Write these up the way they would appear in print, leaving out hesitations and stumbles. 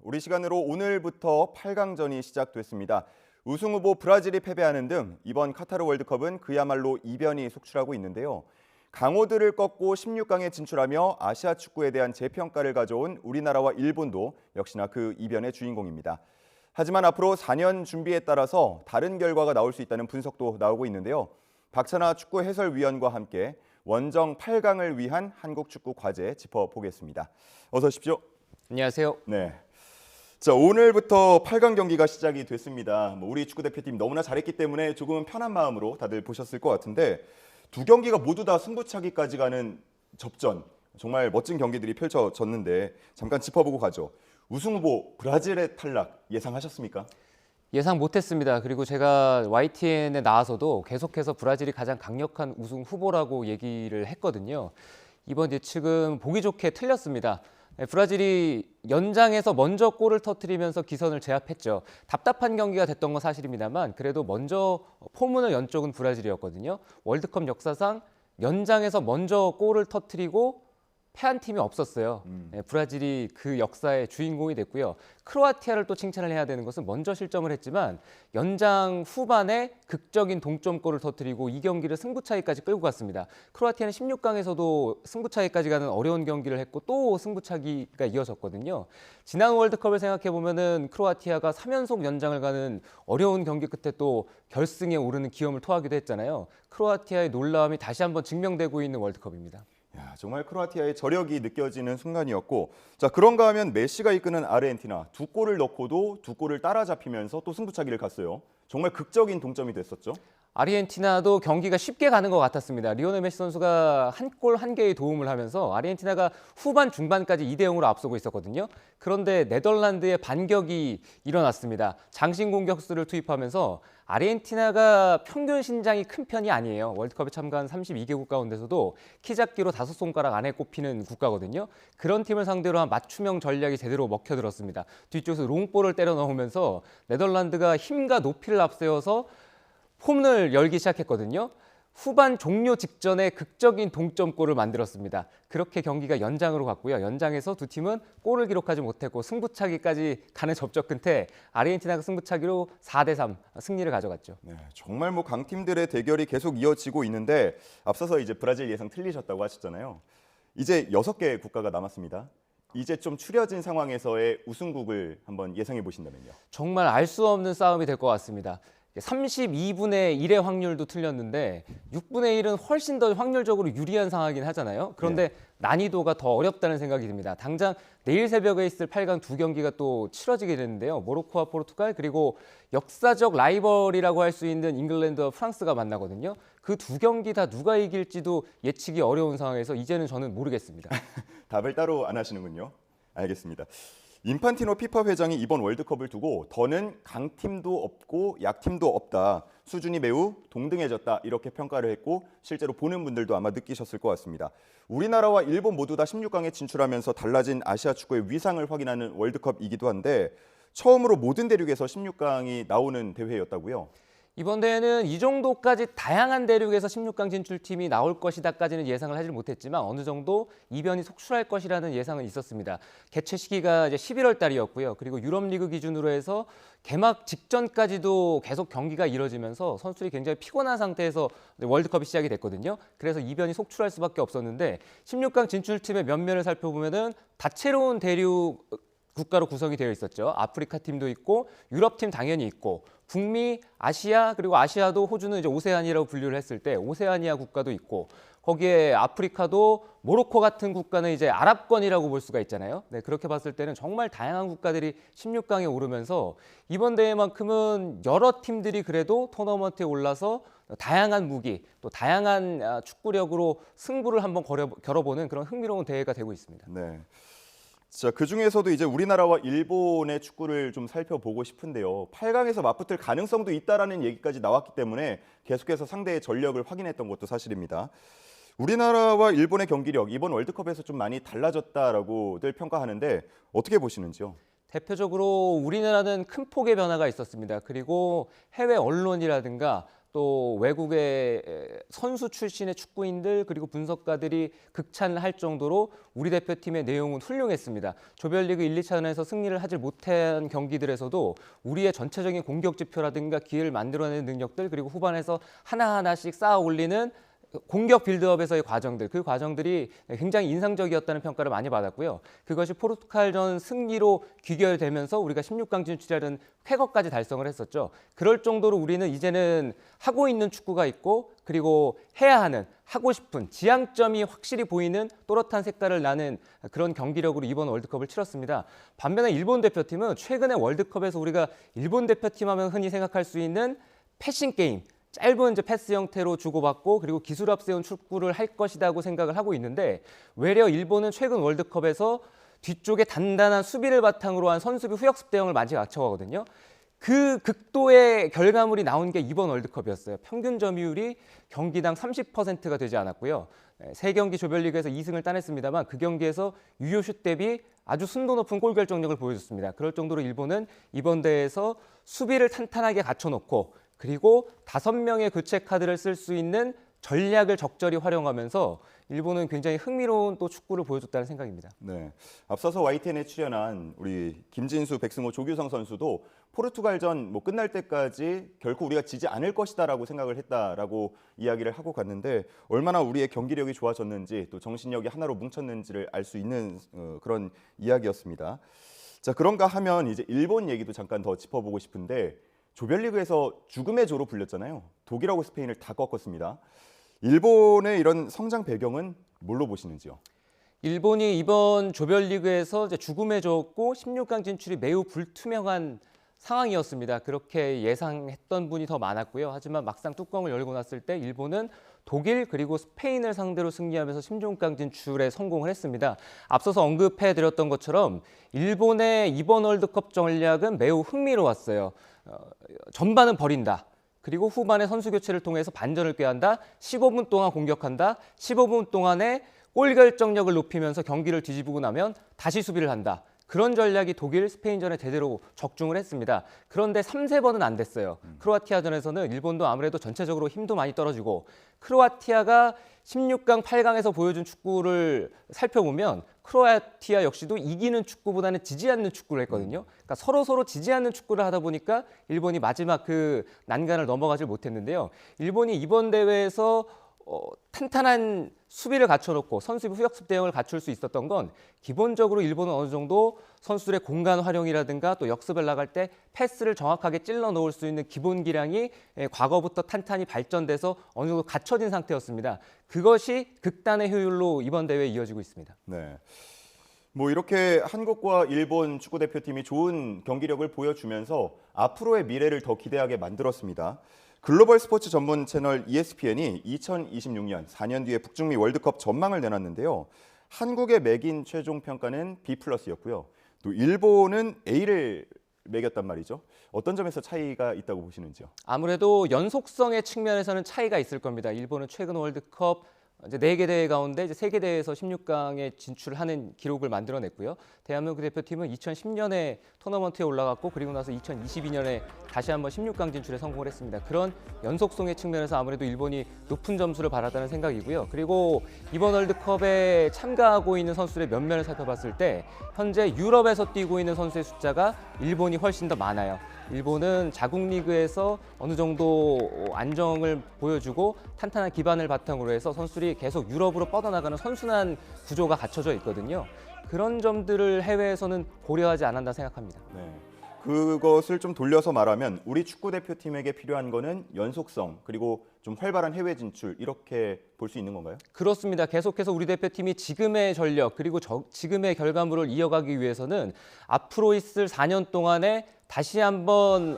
우리 시간으로 오늘부터 8강전이 시작됐습니다. 우승 후보 브라질이 패배하는 등 이번 카타르 월드컵은 그야말로 이변이 속출하고 있는데요. 강호들을 꺾고 16강에 진출하며 아시아 축구에 대한 재평가를 가져온 우리나라와 일본도 역시나 그 이변의 주인공입니다. 하지만 앞으로 4년 준비에 따라서 다른 결과가 나올 수 있다는 분석도 나오고 있는데요. 박찬하 축구 해설위원과 함께 원정 8강을 위한 한국 축구 과제 짚어보겠습니다. 어서 오십시오. 안녕하세요. 네. 자, 오늘부터 8강 경기가 시작이 됐습니다. 우리 축구대표팀 너무나 잘했기 때문에 조금은 편한 마음으로 다들 보셨을 것 같은데 두 경기가 모두 다 승부차기까지 가는 접전, 정말 멋진 경기들이 펼쳐졌는데 잠깐 짚어보고 가죠. 우승 후보 브라질의 탈락 예상하셨습니까? 예상 못했습니다. 그리고 제가 YTN에 나와서도 계속해서 브라질이 가장 강력한 우승 후보라고 얘기를 했거든요. 이번 예측은 보기 좋게 틀렸습니다. 브라질이 연장에서 먼저 골을 터뜨리면서 기선을 제압했죠. 답답한 경기가 됐던 건 사실입니다만 그래도 먼저 포문을 연 쪽은 브라질이었거든요. 월드컵 역사상 연장에서 먼저 골을 터뜨리고 패한 팀이 없었어요. 브라질이 그 역사의 주인공이 됐고요. 크로아티아를 또 칭찬을 해야 되는 것은 먼저 실점을 했지만 연장 후반에 극적인 동점골을 터뜨리고 이 경기를 승부차기까지 끌고 갔습니다. 크로아티아는 16강에서도 승부차기까지 가는 어려운 경기를 했고 또 승부차기가 이어졌거든요. 지난 월드컵을 생각해 보면은 크로아티아가 3연속 연장을 가는 어려운 경기 끝에 또 결승에 오르는 기염을 토하기도 했잖아요. 크로아티아의 놀라움이 다시 한번 증명되고 있는 월드컵입니다. 야, 정말 크로아티아의 저력이 느껴지는 순간이었고, 자, 그런가 하면 메시가 이끄는 아르헨티나 두 골을 넣고도 두 골을 따라잡히면서 또 승부차기를 갔어요. 정말 극적인 동점이 됐었죠. 아르헨티나도 경기가 쉽게 가는 것 같았습니다. 리오넬 메시 선수가 한 골 한 개의 도움을 하면서 아르헨티나가 후반 중반까지 2대0으로 앞서고 있었거든요. 그런데 네덜란드의 반격이 일어났습니다. 장신 공격수를 투입하면서 아르헨티나가 평균 신장이 큰 편이 아니에요. 월드컵에 참가한 32개국 가운데서도 키 작기로 5손가락 안에 꼽히는 국가거든요. 그런 팀을 상대로 한 맞춤형 전략이 제대로 먹혀들었습니다. 뒤쪽에서 롱볼을 때려 넣으면서 네덜란드가 힘과 높이를 앞세워서 폼을 열기 시작했거든요. 후반 종료 직전에 극적인 동점골을 만들었습니다. 그렇게 경기가 연장으로 갔고요. 연장에서 두 팀은 골을 기록하지 못했고 승부차기까지 가는 접전 끝에 아르헨티나가 승부차기로 4대3 승리를 가져갔죠. 네, 정말 강팀들의 대결이 계속 이어지고 있는데 앞서서 이제 브라질 예상 틀리셨다고 하셨잖아요. 이제 6개 국가가 남았습니다. 이제 좀 추려진 상황에서의 우승국을 한번 예상해 보신다면요. 정말 알 수 없는 싸움이 될 것 같습니다. 32분의 1의 확률도 틀렸는데 6분의 1은 훨씬 더 확률적으로 유리한 상황이긴 하잖아요. 그런데 난이도가 더 어렵다는 생각이 듭니다. 당장 내일 새벽에 있을 8강 두 경기가 또 치러지게 되는데요. 모로코와 포르투갈 그리고 역사적 라이벌이라고 할 수 있는 잉글랜드와 프랑스가 만나거든요. 그 두 경기 다 누가 이길지도 예측이 어려운 상황에서 이제는 저는 모르겠습니다. 답을 따로 안 하시는군요. 알겠습니다. 인판티노 피파 회장이 이번 월드컵을 두고 더는 강팀도 없고 약팀도 없다. 수준이 매우 동등해졌다. 이렇게 평가를 했고 실제로 보는 분들도 아마 느끼셨을 것 같습니다. 우리나라와 일본 모두 다 16강에 진출하면서 달라진 아시아 축구의 위상을 확인하는 월드컵이기도 한데 처음으로 모든 대륙에서 16강이 나오는 대회였다고요? 이번 대회는 이 정도까지 다양한 대륙에서 16강 진출팀이 나올 것이다까지는 예상을 하지 못했지만 어느 정도 이변이 속출할 것이라는 예상은 있었습니다. 개최 시기가 이제 11월 달이었고요. 그리고 유럽리그 기준으로 해서 개막 직전까지도 계속 경기가 이뤄지면서 선수들이 굉장히 피곤한 상태에서 월드컵이 시작이 됐거든요. 그래서 이변이 속출할 수밖에 없었는데 16강 진출팀의 면면을 살펴보면은 다채로운 대륙 국가로 구성이 되어 있었죠. 아프리카 팀도 있고 유럽 팀 당연히 있고 북미, 아시아 그리고 아시아도 호주는 이제 오세아니아라고 분류를 했을 때 오세아니아 국가도 있고 거기에 아프리카도 모로코 같은 국가는 이제 아랍권이라고 볼 수가 있잖아요. 네, 그렇게 봤을 때는 정말 다양한 국가들이 16강에 오르면서 이번 대회만큼은 여러 팀들이 그래도 토너먼트에 올라서 다양한 무기 또 다양한 축구력으로 승부를 한번 겨뤄보는 그런 흥미로운 대회가 되고 있습니다. 네. 자, 그중에서도 이제 우리나라와 일본의 축구를 좀 살펴보고 싶은데요. 8강에서 맞붙을 가능성도 있다라는 얘기까지 나왔기 때문에 계속해서 상대의 전력을 확인했던 것도 사실입니다. 우리나라와 일본의 경기력 이번 월드컵에서 좀 많이 달라졌다라고들 평가하는데 어떻게 보시는지요? 대표적으로 우리나라는 큰 폭의 변화가 있었습니다. 그리고 해외 언론이라든가 또 외국의 선수 출신의 축구인들 그리고 분석가들이 극찬을 할 정도로 우리 대표팀의 내용은 훌륭했습니다. 조별리그 1, 2차전에서 승리를 하지 못한 경기들에서도 우리의 전체적인 공격 지표라든가 기회를 만들어내는 능력들 그리고 후반에서 하나하나씩 쌓아 올리는 공격 빌드업에서의 과정들, 그 과정들이 굉장히 인상적이었다는 평가를 많이 받았고요. 그것이 포르투갈전 승리로 귀결되면서 우리가 16강 진출이라는 쾌거까지 달성을 했었죠. 그럴 정도로 우리는 이제는 하고 있는 축구가 있고 그리고 해야 하는, 하고 싶은 지향점이 확실히 보이는 또렷한 색깔을 나는 그런 경기력으로 이번 월드컵을 치렀습니다. 반면에 일본 대표팀은 최근에 월드컵에서 우리가 일본 대표팀 하면 흔히 생각할 수 있는 패싱 게임, 짧은 이제 패스 형태로 주고받고 그리고 기술 앞세운 축구를 할 것이라고 생각을 하고 있는데 외려 일본은 최근 월드컵에서 뒤쪽에 단단한 수비를 바탕으로 한 선수비 후역습 대응을 많이 갖춰가거든요. 그 극도의 결과물이 나온 게 이번 월드컵이었어요. 평균 점유율이 경기당 30%가 되지 않았고요. 3경기 조별리그에서 2승을 따냈습니다만 그 경기에서 유효슛 대비 아주 순도 높은 골 결정력을 보여줬습니다. 그럴 정도로 일본은 이번 대회에서 수비를 탄탄하게 갖춰놓고 그리고 5명의 교체 카드를 쓸 수 있는 전략을 적절히 활용하면서 일본은 굉장히 흥미로운 또 축구를 보여줬다는 생각입니다. 네, 앞서서 YTN에 출연한 우리 김진수, 백승호, 조규성 선수도 포르투갈전 끝날 때까지 결코 우리가 지지 않을 것이다라고 생각을 했다라고 이야기를 하고 갔는데 얼마나 우리의 경기력이 좋아졌는지 또 정신력이 하나로 뭉쳤는지를 알 수 있는 그런 이야기였습니다. 자, 그런가 하면 이제 일본 얘기도 잠깐 더 짚어보고 싶은데 조별리그에서 죽음의 조로 불렸잖아요. 독일하고 스페인을 다 꺾었습니다. 일본의 이런 성장 배경은 뭘로 보시는지요? 일본이 이번 조별리그에서 이제 죽음에 졌고 16강 진출이 매우 불투명한 상황이었습니다. 그렇게 예상했던 분이 더 많았고요. 하지만 막상 뚜껑을 열고 났을 때 일본은 독일 그리고 스페인을 상대로 승리하면서 16강 진출에 성공을 했습니다. 앞서서 언급해드렸던 것처럼 일본의 이번 월드컵 전략은 매우 흥미로웠어요. 전반은 버린다. 그리고 후반에 선수 교체를 통해서 반전을 꾀한다. 15분 동안 공격한다. 15분 동안에 골 결정력을 높이면서 경기를 뒤집고 나면 다시 수비를 한다. 그런 전략이 독일, 스페인전에 제대로 적중을 했습니다. 그런데 3-4번은 안 됐어요. 크로아티아전에서는 일본도 아무래도 전체적으로 힘도 많이 떨어지고 크로아티아가 16강, 8강에서 보여준 축구를 살펴보면 크로아티아 역시도 이기는 축구보다는 지지 않는 축구를 했거든요. 그러니까 서로 지지 않는 축구를 하다 보니까 일본이 마지막 그 난간을 넘어가질 못했는데요. 일본이 이번 대회에서 탄탄한 수비를 갖춰놓고 선수비 후역습 대응을 갖출 수 있었던 건 기본적으로 일본은 어느 정도 선수들의 공간 활용이라든가 또 역습을 나갈 때 패스를 정확하게 찔러 넣을 수 있는 기본 기량이 과거부터 탄탄히 발전돼서 어느 정도 갖춰진 상태였습니다. 그것이 극단의 효율로 이번 대회에 이어지고 있습니다. 네. 이렇게 한국과 일본 축구 대표팀이 좋은 경기력을 보여주면서 앞으로의 미래를 더 기대하게 만들었습니다. 글로벌 스포츠 전문 채널 ESPN이 2026년 4년 뒤에 북중미 월드컵 전망을 내놨는데요. 한국의 매긴 최종 평가는 B+였고요. 또 일본은 A를 매겼단 말이죠. 어떤 점에서 차이가 있다고 보시는지요? 아무래도 연속성의 측면에서는 차이가 있을 겁니다. 일본은 최근 월드컵 이제 4개 대회 가운데 이제 3개 대회에서 16강에 진출하는 기록을 만들어냈고요. 대한민국 대표팀은 2010년에 토너먼트에 올라갔고 그리고 나서 2022년에 다시 한번 16강 진출에 성공을 했습니다. 그런 연속성의 측면에서 아무래도 일본이 높은 점수를 받았다는 생각이고요. 그리고 이번 월드컵에 참가하고 있는 선수들의 면면을 살펴봤을 때 현재 유럽에서 뛰고 있는 선수의 숫자가 일본이 훨씬 더 많아요. 일본은 자국 리그에서 어느 정도 안정을 보여주고 탄탄한 기반을 바탕으로 해서 선수들이 계속 유럽으로 뻗어나가는 선순환 구조가 갖춰져 있거든요. 그런 점들을 해외에서는 고려하지 않았다 생각합니다. 네. 그것을 좀 돌려서 말하면 우리 축구 대표팀에게 필요한 거는 연속성 그리고 좀 활발한 해외 진출 이렇게 볼 수 있는 건가요? 그렇습니다. 계속해서 우리 대표팀이 지금의 전력 그리고 지금의 결과물을 이어가기 위해서는 앞으로 있을 4년 동안에 다시 한번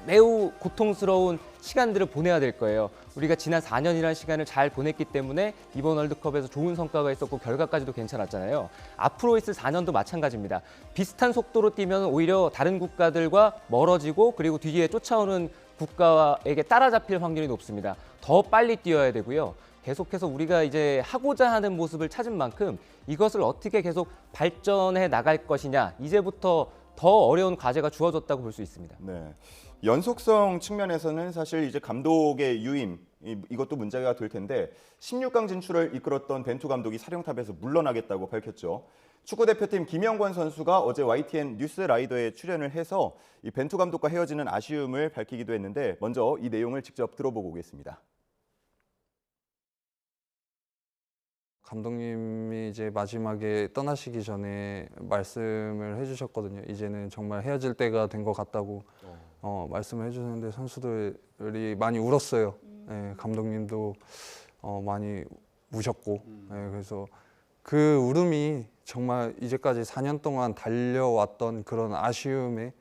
매우 고통스러운 시간들을 보내야 될 거예요. 우리가 지난 4년이라는 시간을 잘 보냈기 때문에 이번 월드컵에서 좋은 성과가 있었고 결과까지도 괜찮았잖아요. 앞으로 있을 4년도 마찬가지입니다. 비슷한 속도로 뛰면 오히려 다른 국가들과 멀어지고 그리고 뒤에 쫓아오는 국가에게 따라잡힐 확률이 높습니다. 더 빨리 뛰어야 되고요. 계속해서 우리가 이제 하고자 하는 모습을 찾은 만큼 이것을 어떻게 계속 발전해 나갈 것이냐, 이제부터 더 어려운 과제가 주어졌다고 볼 수 있습니다. 네. 연속성 측면에서는 사실 이제 감독의 유임 이것도 문제가 될 텐데 16강 진출을 이끌었던 벤투 감독이 사령탑에서 물러나겠다고 밝혔죠. 축구 대표팀 김영권 선수가 어제 YTN 뉴스 라이더에 출연을 해서 이 벤투 감독과 헤어지는 아쉬움을 밝히기도 했는데 먼저 이 내용을 직접 들어보고 오겠습니다. 감독님이 이제 마지막에 떠나시기 전에 말씀을 해주셨거든요. 이제는 정말 헤어질 때가 된 것 같다고 말씀을 해주셨는데 선수들이 많이 울었어요. 예, 감독님도 많이 우셨고 그래서 그 울음이 정말 이제까지 4년 동안 달려왔던 그런 아쉬움의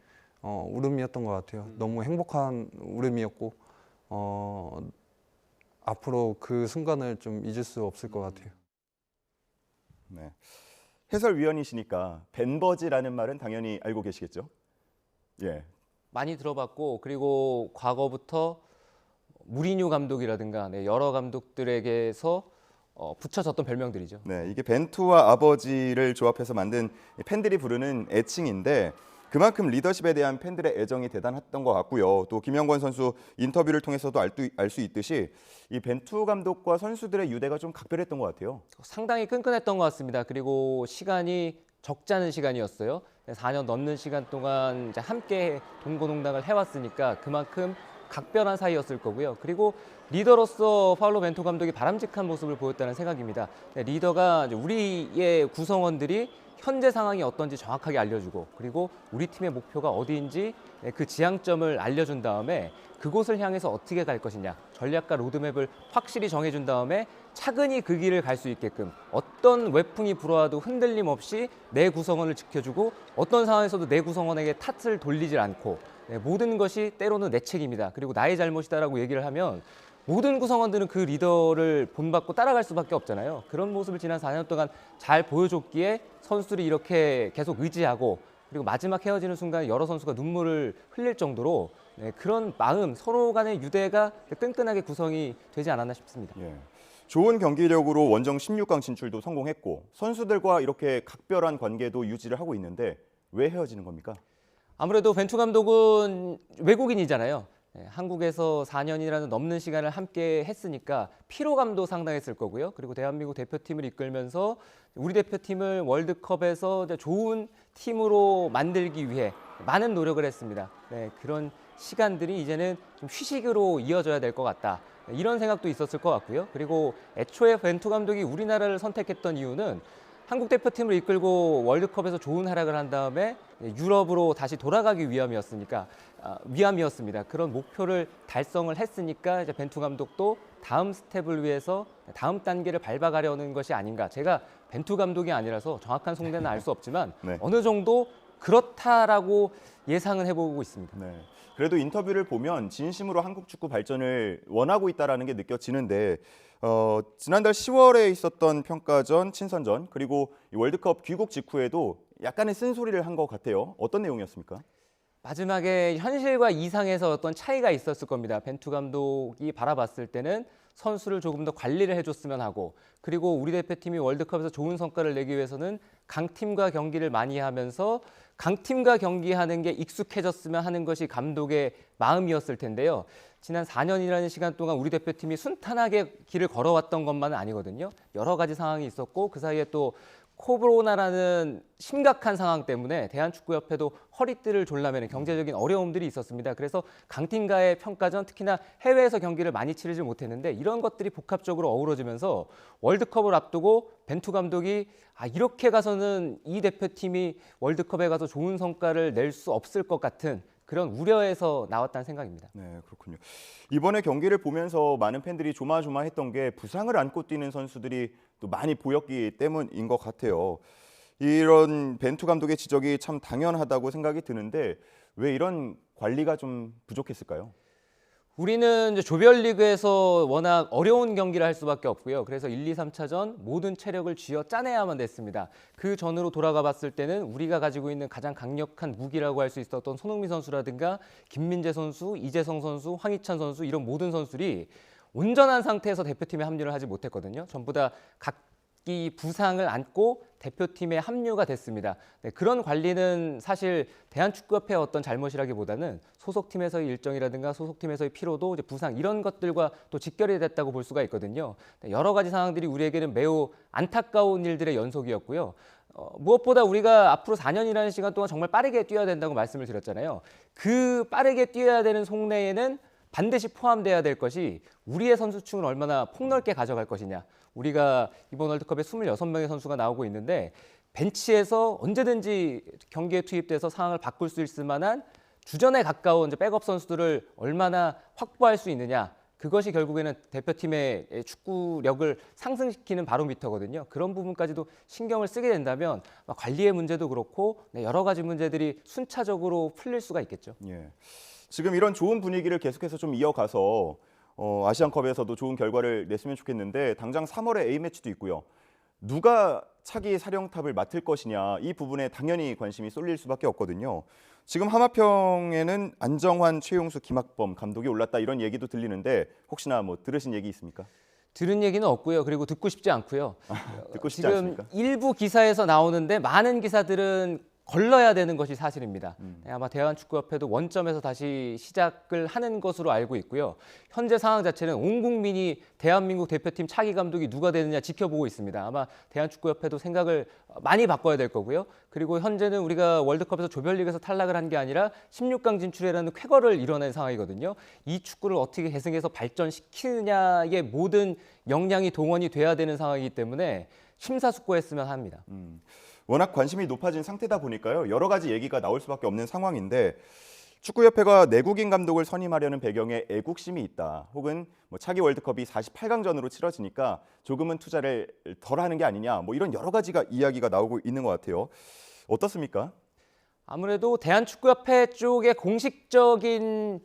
울음이었던 것 같아요. 너무 행복한 울음이었고 앞으로 그 순간을 좀 잊을 수 없을 것 같아요. 네. 해설위원이시니까 벤버지라는 말은 당연히 알고 계시겠죠? 예. 많이 들어봤고 그리고 과거부터 무리뉴 감독이라든가 여러 감독들에게서 붙여졌던 별명들이죠. 네, 이게 벤투와 아버지를 조합해서 만든 팬들이 부르는 애칭인데 그만큼 리더십에 대한 팬들의 애정이 대단했던 것 같고요. 또 김영권 선수 인터뷰를 통해서도 알 수 있듯이 이 벤투 감독과 선수들의 유대가 좀 각별했던 것 같아요. 상당히 끈끈했던 것 같습니다. 그리고 시간이 적지 않은 시간이었어요. 4년 넘는 시간 동안 이제 함께 동고동락을 해왔으니까 그만큼 각별한 사이였을 거고요. 그리고 리더로서 파울로 벤투 감독이 바람직한 모습을 보였다는 생각입니다. 리더가 이제 우리의 구성원들이 현재 상황이 어떤지 정확하게 알려주고 그리고 우리 팀의 목표가 어디인지 그 지향점을 알려준 다음에 그곳을 향해서 어떻게 갈 것이냐 전략과 로드맵을 확실히 정해준 다음에 차근히 그 길을 갈 수 있게끔 어떤 외풍이 불어와도 흔들림 없이 내 구성원을 지켜주고 어떤 상황에서도 내 구성원에게 탓을 돌리질 않고 모든 것이 때로는 내 책임이다 그리고 나의 잘못이다라고 얘기를 하면 모든 구성원들은 그 리더를 본받고 따라갈 수밖에 없잖아요. 그런 모습을 지난 4년 동안 잘 보여줬기에 선수들이 이렇게 계속 의지하고 그리고 마지막 헤어지는 순간 여러 선수가 눈물을 흘릴 정도로 그런 마음, 서로 간의 유대가 끈끈하게 구성이 되지 않았나 싶습니다. 예. 좋은 경기력으로 원정 16강 진출도 성공했고 선수들과 이렇게 각별한 관계도 유지를 하고 있는데 왜 헤어지는 겁니까? 아무래도 벤투 감독은 외국인이잖아요. 한국에서 4년이라는 넘는 시간을 함께 했으니까 피로감도 상당했을 거고요. 그리고 대한민국 대표팀을 이끌면서 우리 대표팀을 월드컵에서 좋은 팀으로 만들기 위해 많은 노력을 했습니다. 그런 시간들이 이제는 좀 휴식으로 이어져야 될 것 같다. 이런 생각도 있었을 것 같고요. 그리고 애초에 벤투 감독이 우리나라를 선택했던 이유는 한국 대표팀을 이끌고 월드컵에서 좋은 활약을 한 다음에 유럽으로 다시 돌아가기 위함이었습니다. 그런 목표를 달성을 했으니까 이제 벤투 감독도 다음 스텝을 위해서 다음 단계를 밟아가려는 것이 아닌가. 제가 벤투 감독이 아니라서 정확한 송대는 알 수 없지만 네. 어느 정도 그렇다라고 예상은 해보고 있습니다. 네. 그래도 인터뷰를 보면 진심으로 한국 축구 발전을 원하고 있다는 게 느껴지는데 지난달 10월에 있었던 평가전, 친선전 그리고 이 월드컵 귀국 직후에도 약간의 쓴소리를 한 것 같아요. 어떤 내용이었습니까? 마지막에 현실과 이상에서 어떤 차이가 있었을 겁니다. 벤투 감독이 바라봤을 때는 선수를 조금 더 관리를 해줬으면 하고 그리고 우리 대표팀이 월드컵에서 좋은 성과를 내기 위해서는 강팀과 경기를 많이 하면서 강팀과 경기하는 게 익숙해졌으면 하는 것이 감독의 마음이었을 텐데요. 지난 4년이라는 시간 동안 우리 대표팀이 순탄하게 길을 걸어왔던 것만은 아니거든요. 여러 가지 상황이 있었고 그 사이에 또 코로나라는 심각한 상황 때문에 대한축구협회도 허리띠를 졸라매는 경제적인 어려움들이 있었습니다. 그래서 강팀과의 평가전, 특히나 해외에서 경기를 많이 치르지 못했는데 이런 것들이 복합적으로 어우러지면서 월드컵을 앞두고 벤투 감독이 이렇게 가서는 이 대표팀이 월드컵에 가서 좋은 성과를 낼 수 없을 것 같은 그런 우려에서 나왔다는 생각입니다. 네, 그렇군요. 이번에 경기를 보면서 많은 팬들이 조마조마했던 게 부상을 안고 뛰는 선수들이 또 많이 보였기 때문인 것 같아요. 이런 벤투 감독의 지적이 참 당연하다고 생각이 드는데 왜 이런 관리가 좀 부족했을까요? 우리는 이제 조별리그에서 워낙 어려운 경기를 할 수밖에 없고요. 그래서 1, 2, 3차전 모든 체력을 쥐어 짜내야만 됐습니다. 그 전으로 돌아가 봤을 때는 우리가 가지고 있는 가장 강력한 무기라고 할 수 있었던 손흥민 선수라든가 김민재 선수, 이재성 선수, 황희찬 선수 이런 모든 선수들이 온전한 상태에서 대표팀에 합류를 하지 못했거든요. 전부 다 각기 악기 부상을 안고 대표팀에 합류가 됐습니다. 네, 그런 관리는 사실 대한축구협회의 어떤 잘못이라기보다는 소속팀에서의 일정이라든가 소속팀에서의 피로도, 이제 부상 이런 것들과 또 직결이 됐다고 볼 수가 있거든요. 네, 여러 가지 상황들이 우리에게는 매우 안타까운 일들의 연속이었고요. 무엇보다 우리가 앞으로 4년이라는 시간 동안 정말 빠르게 뛰어야 된다고 말씀을 드렸잖아요. 그 빠르게 뛰어야 되는 속내에는 반드시 포함돼야 될 것이 우리의 선수층을 얼마나 폭넓게 가져갈 것이냐. 우리가 이번 월드컵에 26명의 선수가 나오고 있는데 벤치에서 언제든지 경기에 투입돼서 상황을 바꿀 수 있을 만한 주전에 가까운 이제 백업 선수들을 얼마나 확보할 수 있느냐. 그것이 결국에는 대표팀의 축구력을 상승시키는 바로미터거든요. 그런 부분까지도 신경을 쓰게 된다면 관리의 문제도 그렇고 여러 가지 문제들이 순차적으로 풀릴 수가 있겠죠. 예. 지금 이런 좋은 분위기를 계속해서 좀 이어가서 아시안컵에서도 좋은 결과를 냈으면 좋겠는데 당장 3월에 A매치도 있고요. 누가 차기 사령탑을 맡을 것이냐 이 부분에 당연히 관심이 쏠릴 수밖에 없거든요. 지금 하마평에는 안정환, 최용수, 김학범 감독이 올랐다 이런 얘기도 들리는데 혹시나 뭐 들으신 얘기 있습니까? 들은 얘기는 없고요. 그리고 듣고 싶지 않고요. 듣고 싶지 지금 않습니까? 일부 기사에서 나오는데 많은 기사들은 걸러야 되는 것이 사실입니다. 아마 대한축구협회도 원점에서 다시 시작을 하는 것으로 알고 있고요. 현재 상황 자체는 온 국민이 대한민국 대표팀 차기 감독이 누가 되느냐 지켜보고 있습니다. 아마 대한축구협회도 생각을 많이 바꿔야 될 거고요. 그리고 현재는 우리가 월드컵에서 조별리그에서 탈락을 한 게 아니라 16강 진출이라는 쾌거를 이뤄낸 상황이거든요. 이 축구를 어떻게 계승해서 발전시키느냐의 모든 역량이 동원이 돼야 되는 상황이기 때문에 심사숙고했으면 합니다. 워낙 관심이 높아진 상태다 보니까요. 여러 가지 얘기가 나올 수밖에 없는 상황인데 축구협회가 내국인 감독을 선임하려는 배경에 애국심이 있다. 혹은 뭐 차기 월드컵이 48강전으로 치러지니까 조금은 투자를 덜 하는 게 아니냐. 뭐 이런 여러 가지가 이야기가 나오고 있는 것 같아요. 어떻습니까? 아무래도 대한축구협회 쪽의 공식적인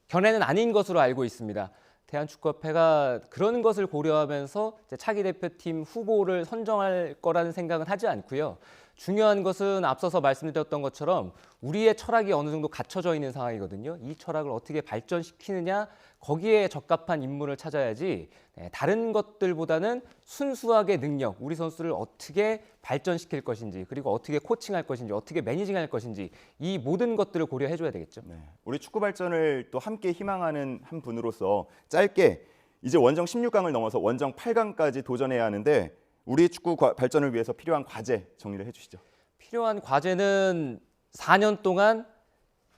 견해는 아닌 것으로 알고 있습니다. 대한축구협회가 그런 것을 고려하면서 이제 차기 대표팀 후보를 선정할 거라는 생각은 하지 않고요. 중요한 것은 앞서서 말씀드렸던 것처럼 우리의 철학이 어느 정도 갖춰져 있는 상황이거든요. 이 철학을 어떻게 발전시키느냐, 거기에 적합한 인물을 찾아야지 다른 것들보다는 순수하게 능력, 우리 선수를 어떻게 발전시킬 것인지, 그리고 어떻게 코칭할 것인지, 어떻게 매니징할 것인지 이 모든 것들을 고려해줘야 되겠죠. 네. 우리 축구 발전을 또 함께 희망하는 한 분으로서 짧게 이제 원정 16강을 넘어서 원정 8강까지 도전해야 하는데 우리 축구 발전을 위해서 필요한 과제 정리를 해주시죠. 필요한 과제는 4년 동안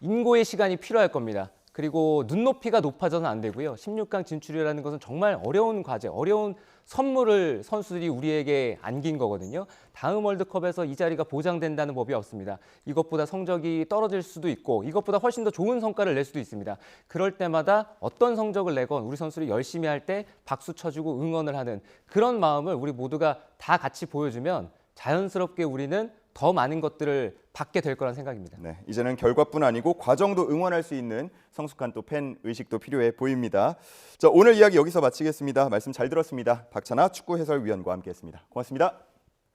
인고의 시간이 필요할 겁니다. 그리고 눈높이가 높아져서는 안 되고요. 16강 진출이라는 것은 정말 어려운 과제, 어려운 선물을 선수들이 우리에게 안긴 거거든요. 다음 월드컵에서 이 자리가 보장된다는 법이 없습니다. 이것보다 성적이 떨어질 수도 있고 이것보다 훨씬 더 좋은 성과를 낼 수도 있습니다. 그럴 때마다 어떤 성적을 내건 우리 선수들이 열심히 할 때 박수 쳐주고 응원을 하는 그런 마음을 우리 모두가 다 같이 보여주면 자연스럽게 우리는 더 많은 것들을 받게 될 거란 생각입니다. 네, 이제는 결과뿐 아니고 과정도 응원할 수 있는 성숙한 또 팬 의식도 필요해 보입니다. 자, 오늘 이야기 여기서 마치겠습니다. 말씀 잘 들었습니다. 박찬아 축구 해설위원과 함께했습니다. 고맙습니다.